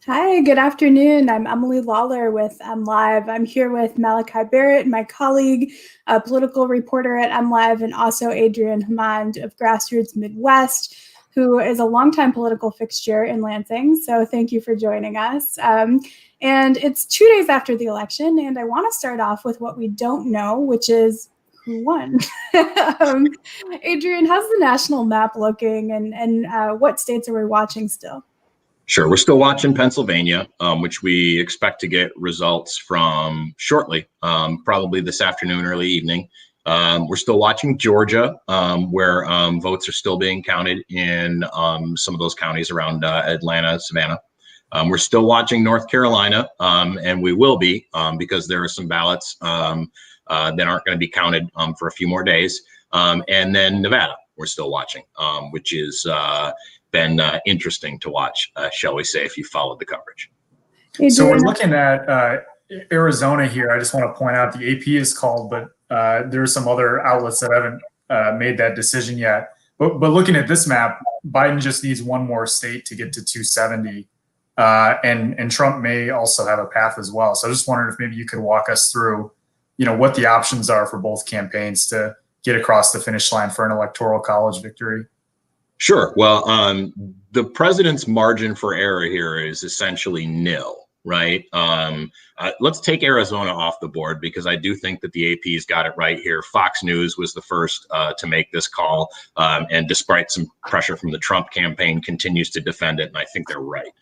Hi, good afternoon. I'm Emily Lawler with MLive. I'm here with Malachi Barrett, my colleague, a political reporter at MLive, and also Adrian Hammond of Grassroots Midwest, who is a longtime political fixture in Lansing. So thank you for joining us. And it's 2 days after the election, and I want to start off with what we don't know, which is who won. Adrian, how's the national map looking, and what states are we watching still? Sure. We're still watching Pennsylvania, which we expect to get results from shortly, probably this afternoon, early evening. We're still watching Georgia, where votes are still being counted in some of those counties around Atlanta, Savannah. We're still watching North Carolina, and we will be because there are some ballots that aren't going to be counted for a few more days. And then Nevada, we're still watching, which is been interesting to watch, shall we say, if you followed the coverage. So we're looking at Arizona here. I just want to point out the AP is called, but there are some other outlets that haven't made that decision yet. But looking at this map, Biden just needs one more state to get to 270, and Trump may also have a path as well. So I just wondered if maybe you could walk us through, what the options are for both campaigns to get across the finish line for an electoral college victory. Sure. Well, the president's margin for error here is essentially nil, right? Let's take Arizona off the board because I do think that the AP's got it right here. Fox News was the first to make this call, and despite some pressure from the Trump campaign, continues to defend it, and I think they're right.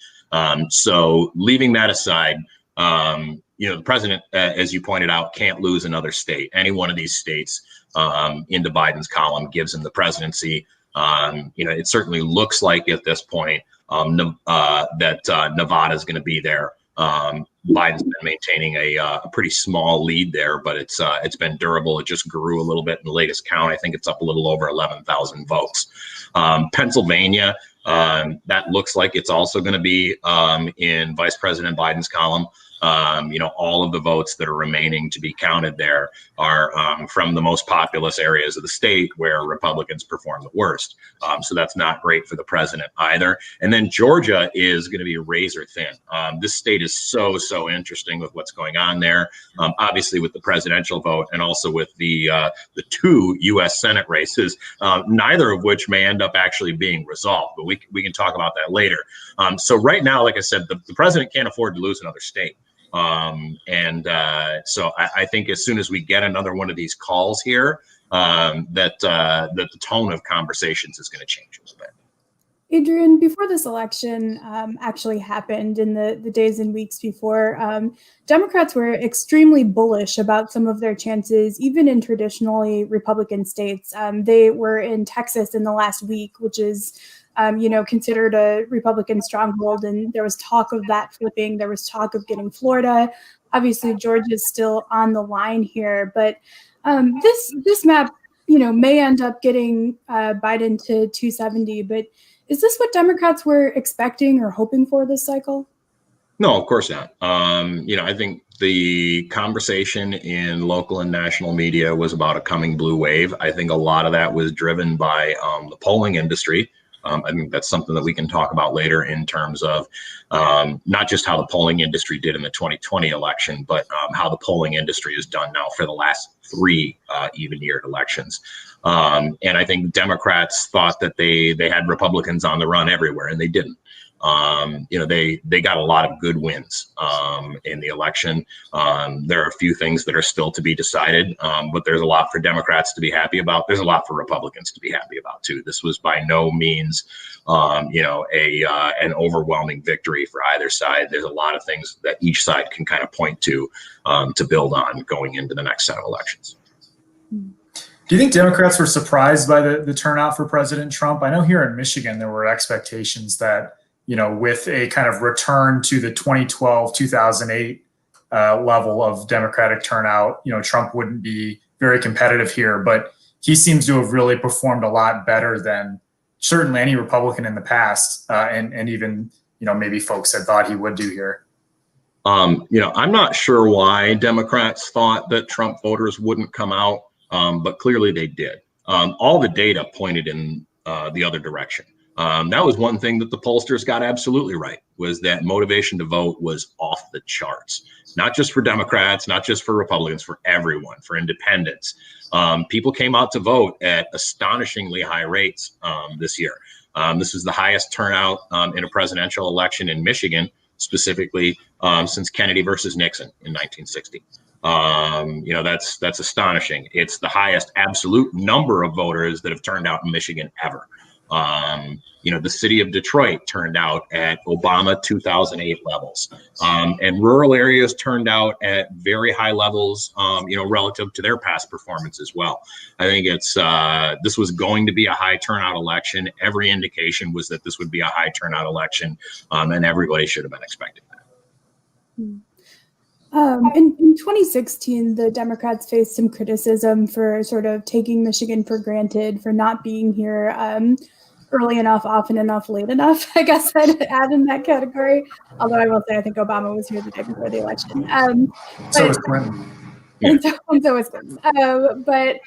So leaving that aside, the president, as you pointed out, can't lose another state. Any one of these states into Biden's column gives him the presidency. It certainly looks like at this point that Nevada is going to be there. Biden's been maintaining a pretty small lead there, but it's been durable. It just grew a little bit in the latest count. I think it's up a little over 11,000 votes. Pennsylvania, that looks like it's also going to be in Vice President Biden's column. All of the votes that are remaining to be counted there are from the most populous areas of the state where Republicans perform the worst. So that's not great for the president either. And then Georgia is going to be razor thin. This state is so interesting with what's going on there. Obviously with the presidential vote and also with the two U.S. Senate races, neither of which may end up actually being resolved. But we can talk about that later. So right now, like I said, the president can't afford to lose another state. So I think as soon as we get another one of these calls here, that the tone of conversations is going to change a little bit. Adrian, before this election actually happened, in the days and weeks before, Democrats were extremely bullish about some of their chances, even in traditionally Republican states. They were in Texas in the last week, which is considered a Republican stronghold, and there was talk of that flipping. There was talk of getting Florida. Obviously, Georgia is still on the line here, but this map, may end up getting Biden to 270. But is this what Democrats were expecting or hoping for this cycle? No, of course not. I think the conversation in local and national media was about a coming blue wave. I think a lot of that was driven by the polling industry. I think that's something that we can talk about later in terms of not just how the polling industry did in the 2020 election, but how the polling industry has done now for the last three even-yeared elections. And I think Democrats thought that they had Republicans on the run everywhere, and they didn't. They got a lot of good wins in the election. There are a few things that are still to be decided, but there's a lot for Democrats to be happy about. There's a lot for Republicans to be happy about too. This was by no means, an overwhelming victory for either side. There's a lot of things that each side can kind of point to build on going into the next set of elections. Do you think Democrats were surprised by the turnout for President Trump? I know here in Michigan, there were expectations that, with a kind of return to the 2012, 2008 level of Democratic turnout, Trump wouldn't be very competitive here. But he seems to have really performed a lot better than certainly any Republican in the past, and even, maybe folks had thought he would do here. I'm not sure why Democrats thought that Trump voters wouldn't come out, but clearly they did. All the data pointed in the other direction. That was one thing that the pollsters got absolutely right, was that motivation to vote was off the charts, not just for Democrats, not just for Republicans, for everyone, for independents. People came out to vote at astonishingly high rates this year. This was the highest turnout in a presidential election in Michigan, specifically since Kennedy versus Nixon in 1960. That's astonishing. It's the highest absolute number of voters that have turned out in Michigan ever. The city of Detroit turned out at Obama 2008 levels, and rural areas turned out at very high levels, relative to their past performance as well. I think this was going to be a high turnout election. Every indication was that this would be a high turnout election, and everybody should have been expecting that. In 2016, the Democrats faced some criticism for sort of taking Michigan for granted, for not being here early enough, often enough, late enough, I guess I'd add in that category. Although I will say I think Obama was here the day before the election. So was Clinton. And so was Clinton. But,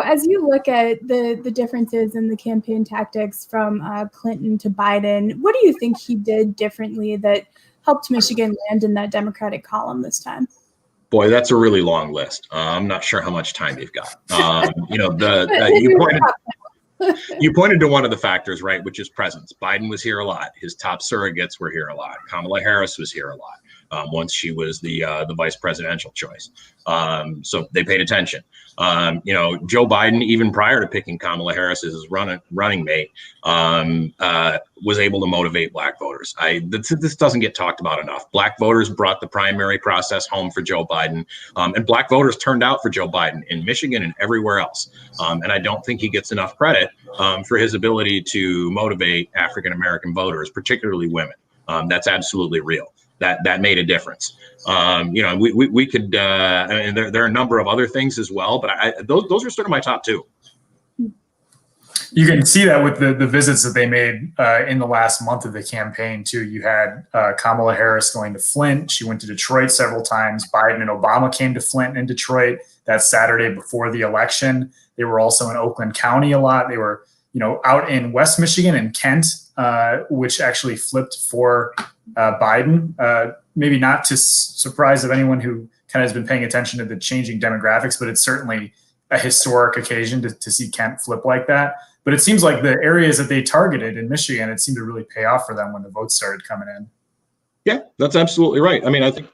as you look at the differences in the campaign tactics from Clinton to Biden, what do you think he did differently that helped Michigan land in that Democratic column this time? Boy, that's a really long list. I'm not sure how much time you've got. You pointed to one of the factors, right, which is presence. Biden was here a lot. His top surrogates were here a lot. Kamala Harris was here a lot once she was the vice presidential choice. So they paid attention. Joe Biden, even prior to picking Kamala Harris as his running mate, was able to motivate Black voters. This doesn't get talked about enough. Black voters brought the primary process home for Joe Biden, and Black voters turned out for Joe Biden in Michigan and everywhere else. And I don't think he gets enough credit for his ability to motivate African-American voters, particularly women. That's absolutely real. That made a difference. We could, and there are a number of other things as well, but those are sort of my top two. You can see that with the visits that they made in the last month of the campaign too. You had Kamala Harris going to Flint. She went to Detroit several times. Biden and Obama came to Flint and Detroit that Saturday before the election. They were also in Oakland County a lot. They were, out in West Michigan and Kent, which actually flipped for Biden. Maybe not to surprise of anyone who kind of has been paying attention to the changing demographics, but it's certainly a historic occasion to see Kent flip like that. But it seems like the areas that they targeted in Michigan, it seemed to really pay off for them when the votes started coming in. Yeah, that's absolutely right. I mean, I think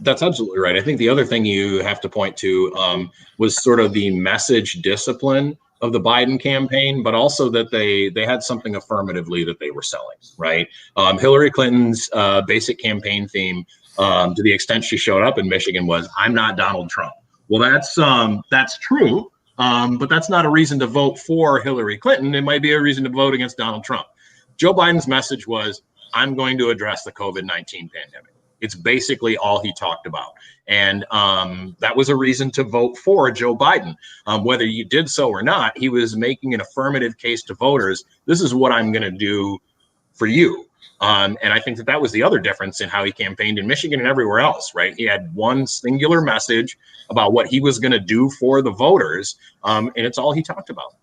that's absolutely right. I think the other thing you have to point to was sort of the message discipline of the Biden campaign, but also that they had something affirmatively that they were selling, right? Hillary Clinton's basic campaign theme, to the extent she showed up in Michigan, was "I'm not Donald Trump." Well, that's true, but that's not a reason to vote for Hillary Clinton. It might be a reason to vote against Donald Trump. Joe Biden's message was, "I'm going to address the COVID-19 pandemic." It's basically all he talked about. And that was a reason to vote for Joe Biden. Whether you did so or not, he was making an affirmative case to voters. This is what I'm going to do for you. And I think that was the other difference in how he campaigned in Michigan and everywhere else, right? He had one singular message about what he was going to do for the voters. And it's all he talked about.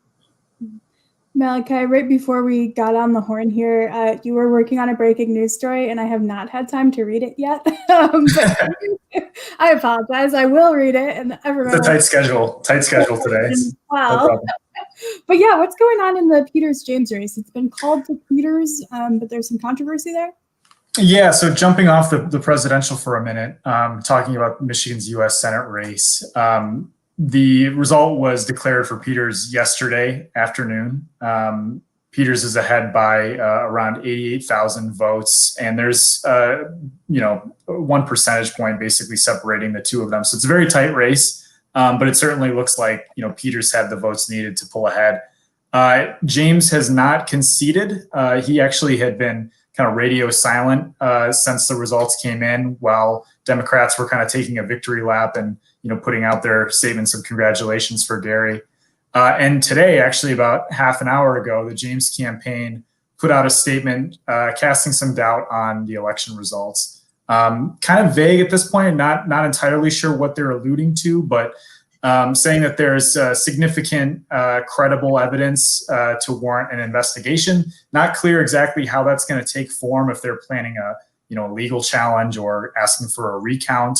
Malachi, right before we got on the horn here, you were working on a breaking news story, and I have not had time to read it yet. But I apologize. I will read it, and everyone. It's a tight schedule today. Wow. No, but yeah, what's going on in the Peters-James race? It's been called to Peters, but there's some controversy there. Yeah, so jumping off the presidential for a minute, talking about Michigan's U.S. Senate race. The result was declared for Peters yesterday afternoon. Peters is ahead by around 88,000 votes, and there's 1 percentage point basically separating the two of them. So it's a very tight race, but it certainly looks like Peters had the votes needed to pull ahead. James has not conceded. He actually had been kind of radio silent since the results came in, while Democrats were kind of taking a victory lap and putting out their statements of congratulations for Gary. And today, actually about half an hour ago, the James campaign put out a statement casting some doubt on the election results. Kind of vague at this point, not entirely sure what they're alluding to, but saying that there's significant credible evidence to warrant an investigation. Not clear exactly how that's going to take form, if they're planning a legal challenge or asking for a recount.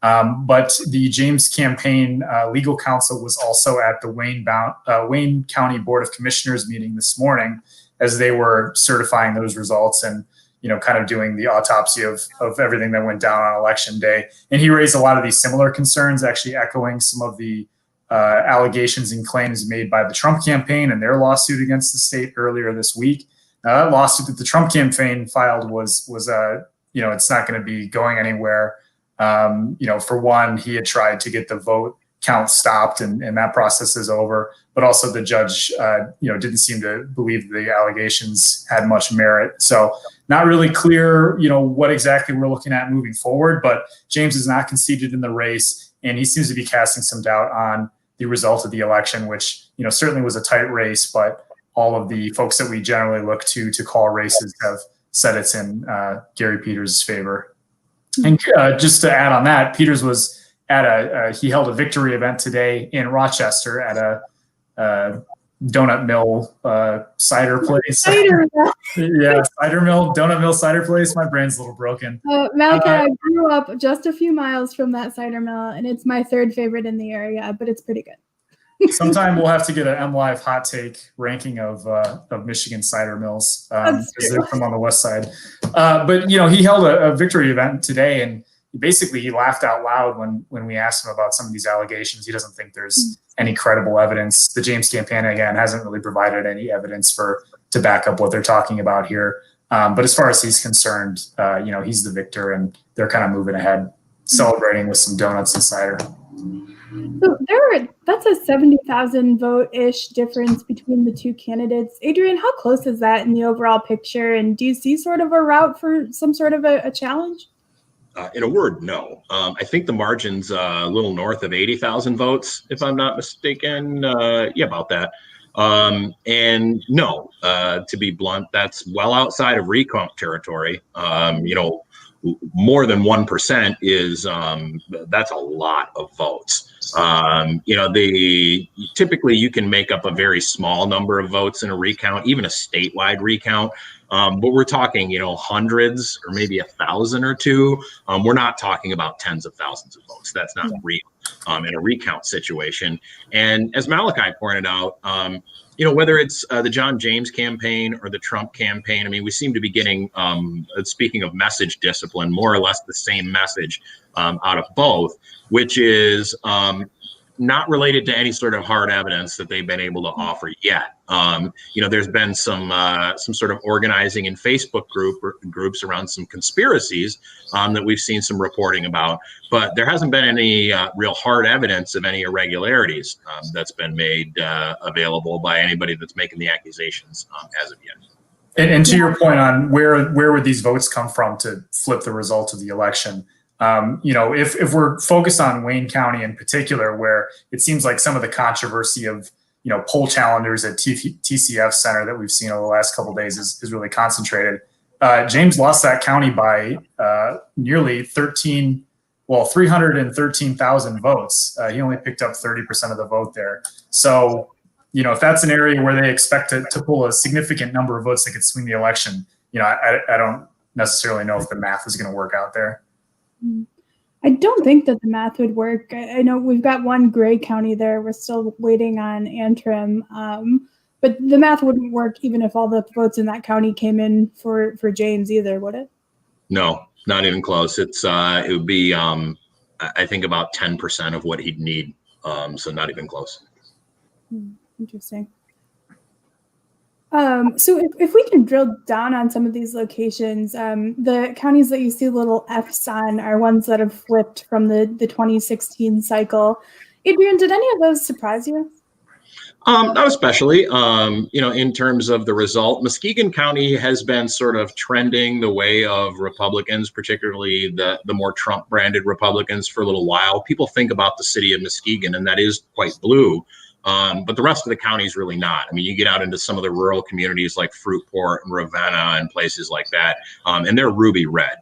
But the James campaign legal counsel was also at the Wayne County Board of Commissioners meeting this morning as they were certifying those results and kind of doing the autopsy of everything that went down on election day. And he raised a lot of these similar concerns, actually echoing some of the allegations and claims made by the Trump campaign and their lawsuit against the state earlier this week. That lawsuit that the Trump campaign filed was it's not going to be going anywhere. For one, he had tried to get the vote count stopped, and that process is over. But also the judge, didn't seem to believe the allegations had much merit. So not really clear, what exactly we're looking at moving forward. But James is not conceded in the race, and he seems to be casting some doubt on the result of the election, which certainly was a tight race. But all of the folks that we generally look to call races have said it's in Gary Peters' favor. And just to add on that, Peters was at he held a victory event today in Rochester at a donut mill cider place. Cider mill, donut mill cider place. My brain's a little broken. Malachi, I grew up just a few miles from that cider mill, and it's my third favorite in the area, but it's pretty good. Sometime we'll have to get an MLive hot take ranking of Michigan cider mills because they're from on the west side. But he held a victory event today, and basically he laughed out loud when we asked him about some of these allegations. He doesn't think there's any credible evidence. The James campaign again hasn't really provided any evidence to back up what they're talking about here. But as far as he's concerned, he's the victor, and they're kind of moving ahead, celebrating with some donuts and cider. So that's a 70,000 vote-ish difference between the two candidates. Adrian, how close is that in the overall picture? And do you see sort of a route for some sort of a challenge? In a word, no. I think the margin's a little north of 80,000 votes, if I'm not mistaken. About that. And no, to be blunt, that's well outside of recount territory. More than 1% is that's a lot of votes. Typically you can make up a very small number of votes in a recount, even a statewide recount. But we're talking, hundreds or maybe 1,000 or two. We're not talking about tens of thousands of votes. That's not real in a recount situation. And as Malachi pointed out, whether it's the John James campaign or the Trump campaign, I mean, we seem to be getting, speaking of message discipline, more or less the same message out of both, which is not related to any sort of hard evidence that they've been able to offer yet. There's been some sort of organizing in Facebook groups around some conspiracies that we've seen some reporting about, but there hasn't been any real hard evidence of any irregularities that's been made available by anybody that's making the accusations as of yet. And to your point on where would these votes come from to flip the result of the election? If we're focused on Wayne County in particular, where it seems like some of the controversy of, poll challengers at TCF Center that we've seen over the last couple of days is really concentrated. James lost that county by nearly 313,000 votes. He only picked up 30% of the vote there. So, if that's an area where they expect to pull a significant number of votes that could swing the election, I don't necessarily know if the math is going to work out there. I don't think that the math would work. I know we've got one gray county there. We're still waiting on Antrim. But the math wouldn't work even if all the votes in that county came in for James either, would it? No, not even close. It would be, I think, about 10% of what he'd need. So not even close. Interesting. So if we can drill down on some of these locations, the counties that you see little Fs on are ones that have flipped from the 2016 cycle. Adrian, did any of those surprise you? Not especially. In terms of the result, Muskegon County has been sort of trending the way of Republicans, particularly the more Trump-branded Republicans, for a little while. People think about the city of Muskegon, and that is quite blue. But the rest of the county is really not. I mean, you get out into some of the rural communities like Fruitport and Ravenna and places like that, and they're ruby red.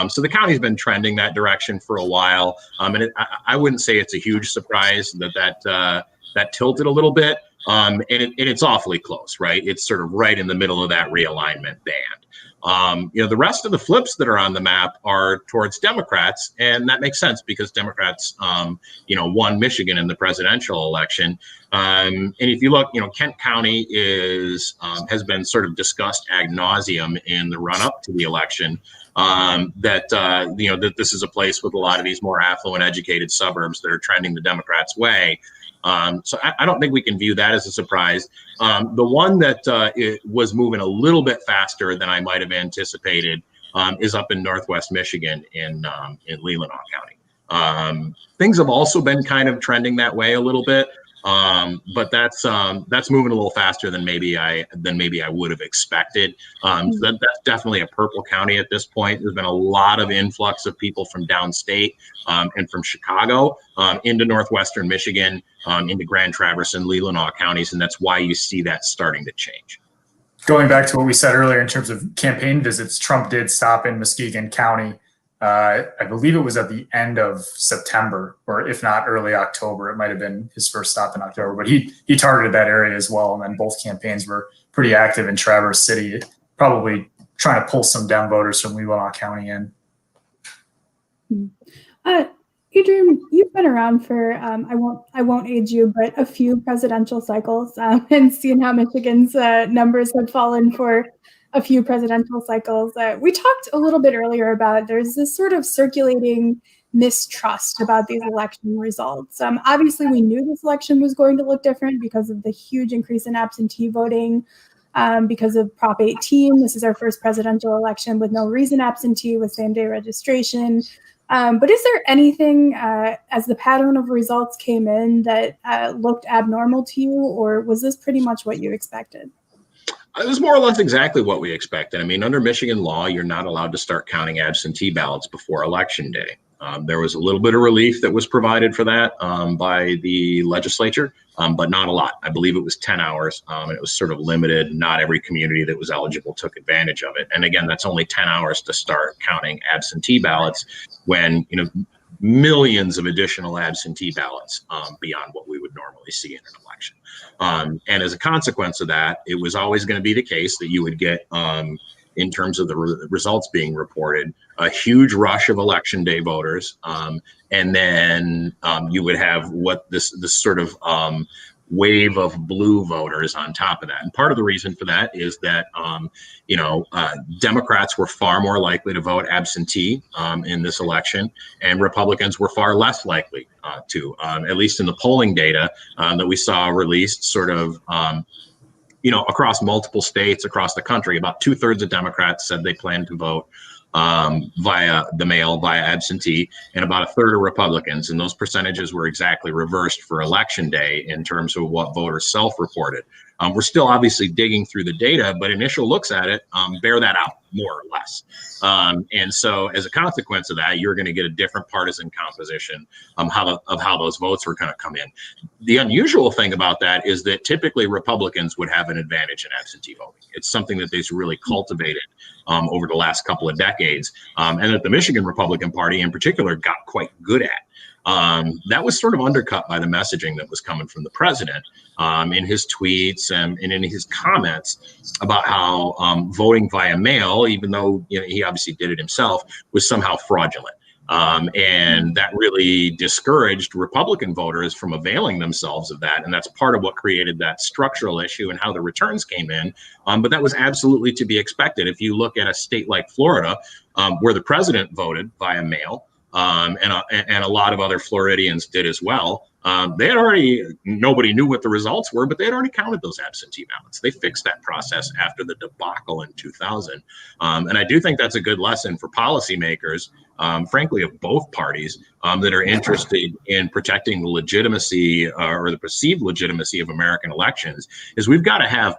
So the county's been trending that direction for a while. And I wouldn't say it's a huge surprise that tilted a little bit. And it's awfully close, right? It's sort of right in the middle of that realignment band. The rest of the flips that are on the map are towards Democrats, and that makes sense because Democrats, won Michigan in the presidential election. And if you look, Kent County has been sort of discussed ad nauseum in the run up to the election. That this is a place with a lot of these more affluent, educated suburbs that are trending the Democrats' way. So I don't think we can view that as a surprise. The one that it was moving a little bit faster than I might have anticipated is up in Northwest Michigan in Leelanau County. Things have also been kind of trending that way a little bit. But that's moving a little faster than maybe I would have expected. So that's definitely a purple county at this point. There's been a lot of influx of people from downstate and from Chicago into northwestern Michigan, into Grand Traverse and Leelanau counties, and that's why you see that starting to change. Going back to what we said earlier in terms of campaign visits, Trump did stop in Muskegon County. I believe it was at the end of September, or if not early October. It might have been his first stop in October, but he targeted that area as well. And then both campaigns were pretty active in Traverse City, probably trying to pull some Dem voters from Leelanau County in. Adrian, you've been around for I won't age you, but a few presidential cycles, and seeing how Michigan's numbers have fallen for a few presidential cycles. We talked a little bit earlier about there's this sort of circulating mistrust about these election results. Obviously, we knew this election was going to look different because of the huge increase in absentee voting, because of Prop 18. This is our first presidential election with no reason absentee, with same-day registration. But is there anything, as the pattern of results came in, that looked abnormal to you, or was this pretty much what you expected? It was more or less exactly what we expected. I mean, under Michigan law, you're not allowed to start counting absentee ballots before Election Day. There was a little bit of relief that was provided for that by the legislature, but not a lot. I believe it was 10 hours, and it was sort of limited. Not every community that was eligible took advantage of it. And again, that's only 10 hours to start counting absentee ballots when, millions of additional absentee ballots beyond what we would normally see in an election. And as a consequence of that, it was always going to be the case that you would get, in terms of the results being reported, a huge rush of Election Day voters. And then you would have what this sort of wave of blue voters on top of that. And part of the reason for that is that, Democrats were far more likely to vote absentee in this election, and Republicans were far less likely to, at least in the polling data that we saw released sort of, across multiple states across the country. About 2/3 of Democrats said they planned to vote via the mail, via absentee, and about 1/3 of Republicans. And those percentages were exactly reversed for Election Day in terms of what voters self-reported. We're still obviously digging through the data, but initial looks at it bear that out more or less. And so as a consequence of that, you're going to get a different partisan composition of how those votes were going to come in. The unusual thing about that is that typically Republicans would have an advantage in absentee voting. It's something that they've really cultivated over the last couple of decades, and that the Michigan Republican Party in particular got quite good at. That was sort of undercut by the messaging that was coming from the president in his tweets and in his comments about how voting via mail, even though he obviously did it himself, was somehow fraudulent. And that really discouraged Republican voters from availing themselves of that. And that's part of what created that structural issue and how the returns came in. But that was absolutely to be expected. If you look at a state like Florida, where the president voted via mail, and a lot of other Floridians did as well. They had already, nobody knew what the results were, but they had already counted those absentee ballots. They fixed that process after the debacle in 2000. And I do think that's a good lesson for policymakers, frankly, of both parties that are interested in protecting the legitimacy or the perceived legitimacy of American elections, is we've got to have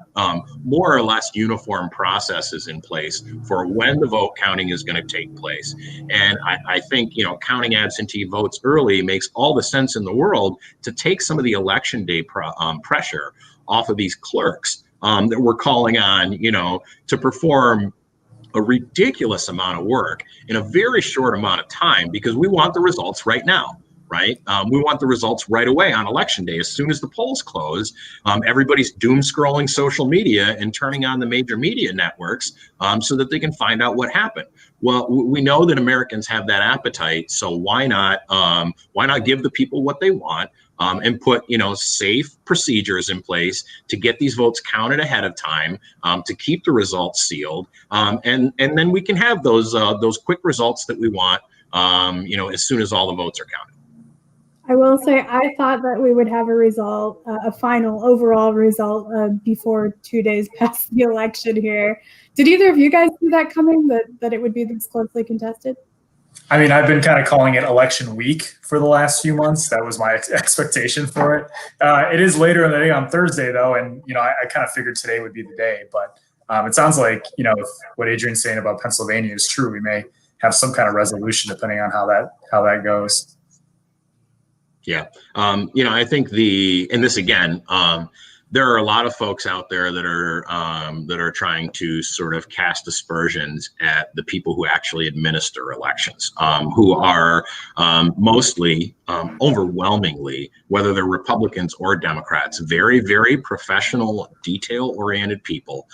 more or less uniform processes in place for when the vote counting is going to take place. And I think, counting absentee votes early makes all the sense in the world to take some of the Election Day pressure off of these clerks that we're calling on, to perform a ridiculous amount of work in a very short amount of time because we want the results right now. Right? We want the results right away on election day. As soon as the polls close, everybody's doom scrolling social media and turning on the major media networks so that they can find out what happened. Well, we know that Americans have that appetite, so why not give the people what they want and put safe procedures in place to get these votes counted ahead of time, to keep the results sealed, and then we can have those quick results that we want, as soon as all the votes are counted. I will say I thought that we would have a result, a final overall result before 2 days past the election here. Did either of you guys see that coming, that it would be this closely contested? I mean, I've been kind of calling it election week for the last few months. That was my expectation for it. It is later in the day on Thursday, though, and I kind of figured today would be the day. But it sounds like if what Adrian's saying about Pennsylvania is true, we may have some kind of resolution depending on how that goes. Yeah. I think this again, there are a lot of folks out there that are trying to sort of cast aspersions at the people who actually administer elections, who are mostly, overwhelmingly, whether they're Republicans or Democrats, very, very professional, detail-oriented people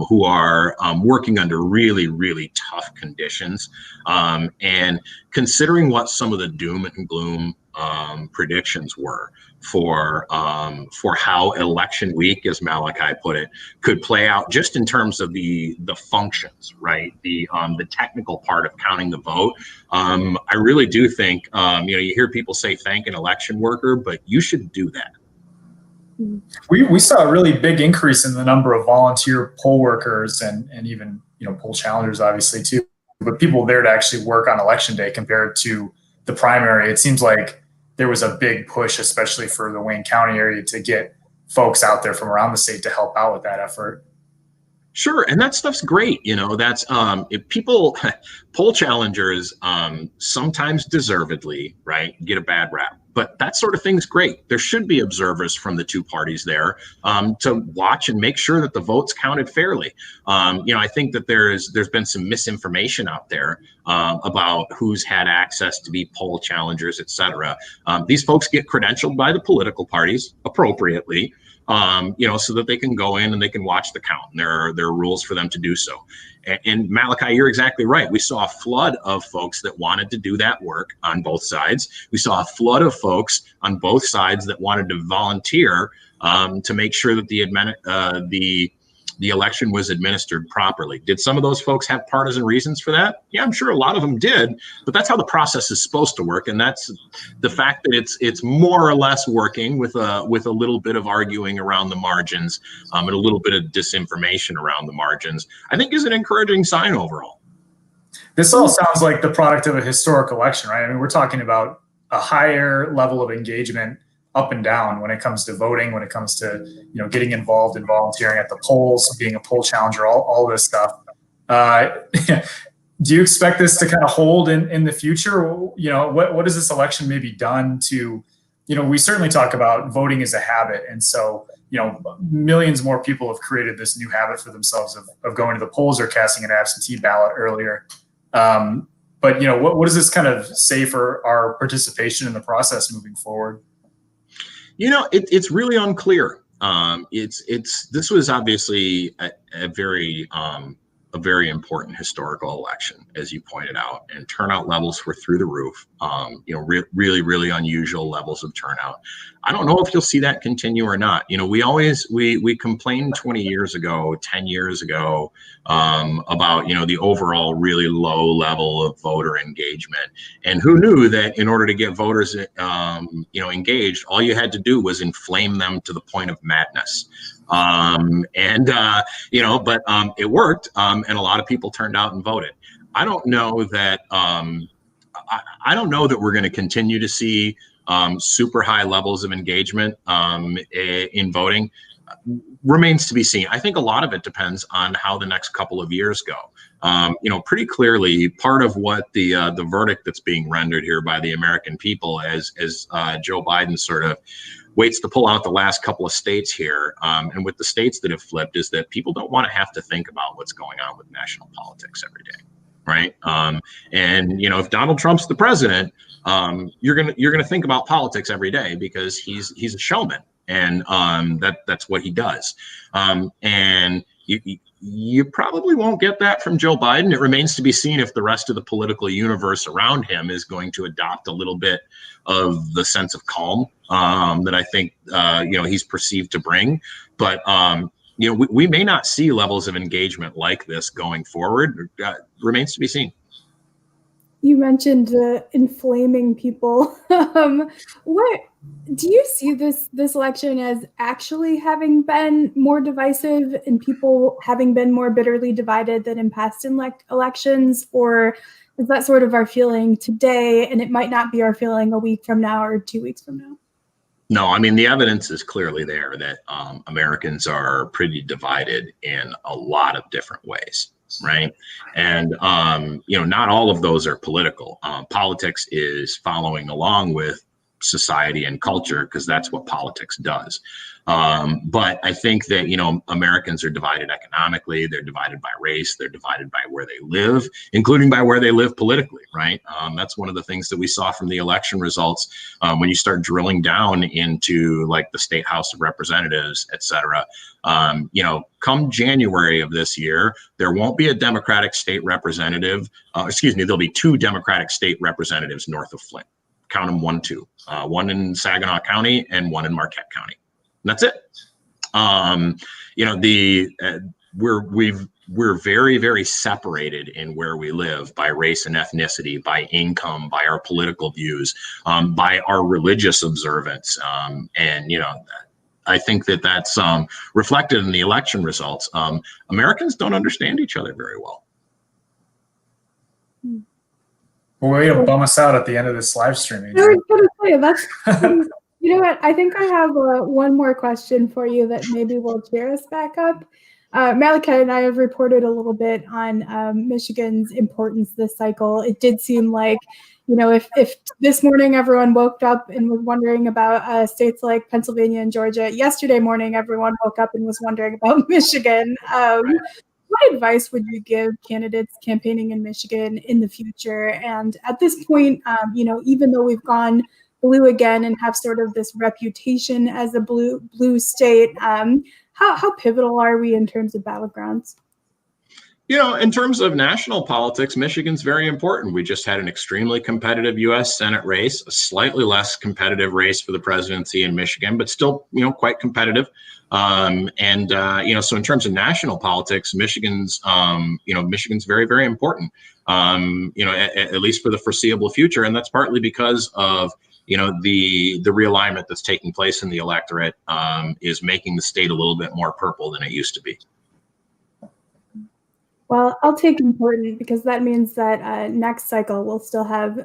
who are working under really, really tough conditions. And considering what some of the doom and gloom predictions were for how election week, as Malachi put it, could play out just in terms of the functions, right? The technical part of counting the vote. I really do think you hear people say thank an election worker, but you should do that. We saw a really big increase in the number of volunteer poll workers and even poll challengers, obviously too, but people there to actually work on election day compared to the primary. It seems like there was a big push, especially for the Wayne County area, to get folks out there from around the state to help out with that effort. Sure, and that stuff's great. That's if people, poll challengers, sometimes deservedly, right, get a bad rap. But that sort of thing's great. There should be observers from the two parties there to watch and make sure that the votes counted fairly. I think that there's been some misinformation out there about who's had access to be poll challengers, et cetera. These folks get credentialed by the political parties appropriately, so that they can go in and they can watch the count. And there are rules for them to do so. And Malachi, you're exactly right. We saw a flood of folks that wanted to do that work on both sides. We saw a flood of folks on both sides that wanted to volunteer to make sure that the election was administered properly. Did some of those folks have partisan reasons for that? Yeah, I'm sure a lot of them did, but that's how the process is supposed to work. And that's the fact that it's more or less working with a little bit of arguing around the margins and a little bit of disinformation around the margins, I think is an encouraging sign overall. This all sounds like the product of a historic election, right? I mean, we're talking about a higher level of engagement up and down when it comes to voting, when it comes to getting involved in volunteering at the polls, being a poll challenger, all this stuff. Do you expect this to kind of hold in the future? What has this election maybe done to, we certainly talk about voting as a habit, and so millions more people have created this new habit for themselves of going to the polls or casting an absentee ballot earlier. But what does this kind of say for our participation in the process moving forward? It's really unclear. This was obviously a very important historical election, as you pointed out, and turnout levels were through the roof. Really, really unusual levels of turnout. I don't know if you'll see that continue or not. We complained 20 years ago, 10 years ago about the overall really low level of voter engagement, and who knew that in order to get voters engaged, all you had to do was inflame them to the point of madness. But it worked, and a lot of people turned out and voted. I don't know that we're going to continue to see super high levels of engagement in voting. Remains to be seen. I think a lot of it depends on how the next couple of years go. Pretty clearly, part of what the verdict that's being rendered here by the American people, as Joe Biden sort of waits to pull out the last couple of states here. And with the states that have flipped is that people don't want to have to think about what's going on with national politics every day. Right. And, you know, if Donald Trump's the president, you're going to think about politics every day because he's a showman, and that's what he does. And you probably won't get that from Joe Biden. It remains to be seen if the rest of the political universe around him is going to adopt a little bit of the sense of calm that I think, you know, he's perceived to bring. But, you know, we may not see levels of engagement like this going forward. Remains to be seen. You mentioned inflaming people. What do you see this election as actually having been more divisive and people having been more bitterly divided than in past elections, or is that sort of our feeling today, and it might not be our feeling a week from now or 2 weeks from now? No, I mean, the evidence is clearly there that Americans are pretty divided in a lot of different ways. Right. And, you know, not all of those are political. Politics is following along with society and culture because that's what politics does. But I think that, you know, Americans are divided economically. They're divided by race. They're divided by where they live, including by where they live politically. Right. That's one of the things that we saw from the election results. When you start drilling down into like the state House of Representatives, et cetera, you know, come January of this year, there won't be a Democratic state representative. There'll be 2 Democratic state representatives north of Flint. Count them 1, 2, one in Saginaw County and one in Marquette County. And that's it. You know, we're very, very separated in where we live by race and ethnicity, by income, by our political views, by our religious observance. And, you know, I think that that's reflected in the election results. Americans don't understand each other very well. Well, way to bum us out at the end of this live stream. I was going to say, that's, you know what, I think I have one more question for you that maybe will cheer us back up. Malachi and I have reported a little bit on Michigan's importance this cycle. It did seem like, you know, if this morning everyone woke up and was wondering about states like Pennsylvania and Georgia, yesterday morning everyone woke up and was wondering about Michigan. What advice would you give candidates campaigning in Michigan in the future? And at this point, you know, even though we've gone blue again and have sort of this reputation as a blue state, how pivotal are we in terms of battlegrounds? You know, in terms of national politics, Michigan's very important. We just had an extremely competitive U.S. Senate race, a slightly less competitive race for the presidency in Michigan, but still, you know, quite competitive. You know, so in terms of national politics, Michigan's very, very important, you know, at least for the foreseeable future. And that's partly because of, you know, the realignment that's taking place in the electorate is making the state a little bit more purple than it used to be. Well, I'll take important because that means that next cycle we'll still have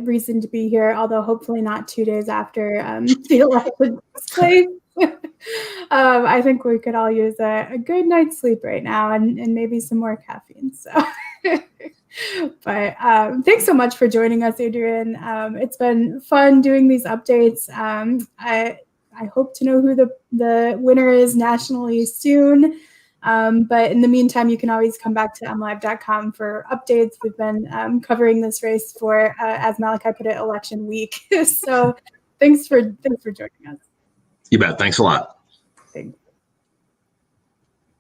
reason to be here, although hopefully not 2 days after the election takes place. I think we could all use a good night's sleep right now and maybe some more caffeine. So, but thanks so much for joining us, Adrian. It's been fun doing these updates. I hope to know who the winner is nationally soon. But in the meantime, you can always come back to mlive.com for updates. We've been covering this race for, as Malachi put it, election week. So thanks for joining us. You bet. Thanks a lot. Thanks.